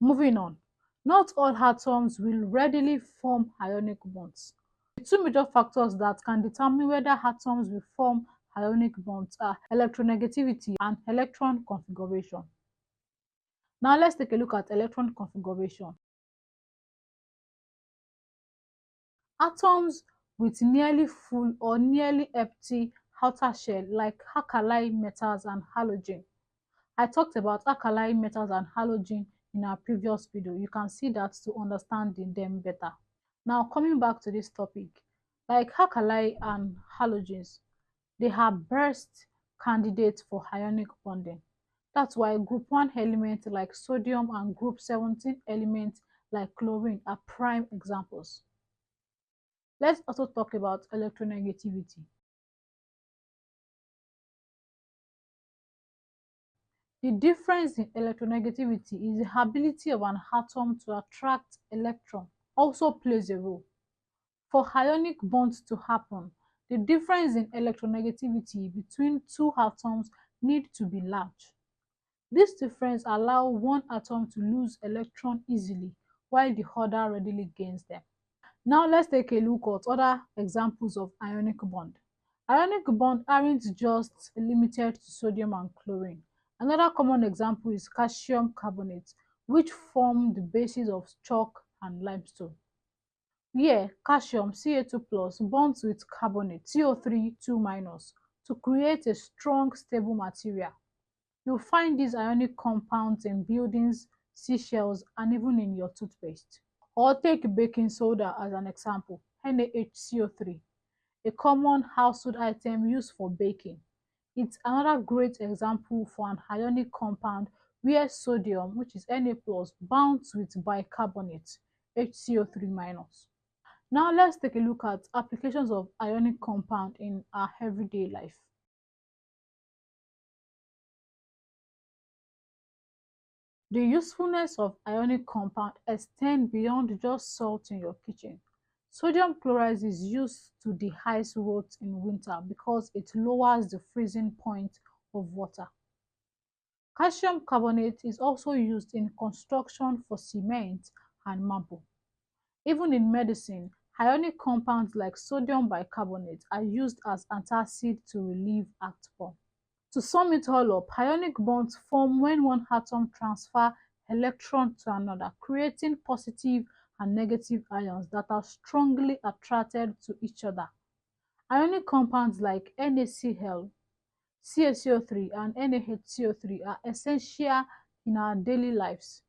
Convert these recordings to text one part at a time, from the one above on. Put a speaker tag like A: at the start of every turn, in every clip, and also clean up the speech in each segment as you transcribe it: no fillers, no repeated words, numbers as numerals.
A: Moving on, not all atoms will readily form ionic bonds. The two major factors that can determine whether atoms will form ionic bonds are electronegativity and electron configuration. Now let's take a look at electron configuration. Atoms with nearly full or nearly empty outer shell like alkali metals and halogen. I talked about alkali metals and halogen in our previous video. You can see that to understand them better. Now coming back to this topic, like alkali and halogens, they are best candidates for ionic bonding. That's why group 1 elements like sodium and group 17 elements like chlorine are prime examples. Let's also talk about electronegativity. The difference in electronegativity is the ability of an atom to attract electron also plays a role. For ionic bonds to happen, the difference in electronegativity between two atoms need to be large. This difference allows one atom to lose electron easily while the other readily gains them. Now let's take a look at other examples of ionic bond. Ionic bonds aren't just limited to sodium and chlorine. Another common example is calcium carbonate, which form the basis of chalk and limestone. Here, calcium Ca2 plus bonds with carbonate CO3 2 minus to create a strong, stable material. You'll find these ionic compounds in buildings, seashells, and even in your toothpaste. Or take baking soda as an example, NaHCO3, a common household item used for baking. It's another great example for an ionic compound where sodium, which is Na plus, bonds with bicarbonate, HCO3 minus. Now let's take a look at applications of ionic compound in our everyday life. The usefulness of ionic compound extends beyond just salt in your kitchen. Sodium chloride is used to de-ice roads in winter because it lowers the freezing point of water. Calcium carbonate is also used in construction for cement and marble. Even in medicine, ionic compounds like sodium bicarbonate are used as antacid to relieve heartburn. To sum it all up, ionic bonds form when one atom transfers electron to another, creating positive and negative ions that are strongly attracted to each other. Ionic compounds like NaCl, CaCO3, and NaHCO3 are essential in our daily lives,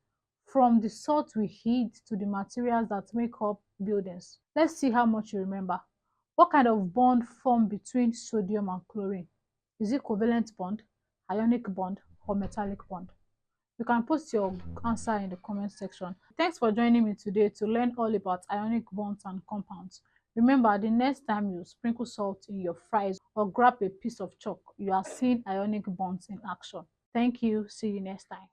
A: from the salt we eat to the materials that make up buildings. Let's see how much you remember. What kind of bond formed between sodium and chlorine? Is it covalent bond, ionic bond, or metallic bond? You can post your answer in the comment section. Thanks for joining me today to learn all about ionic bonds and compounds. Remember, the next time you sprinkle salt in your fries or grab a piece of chalk, you are seeing ionic bonds in action. Thank you. See you next time.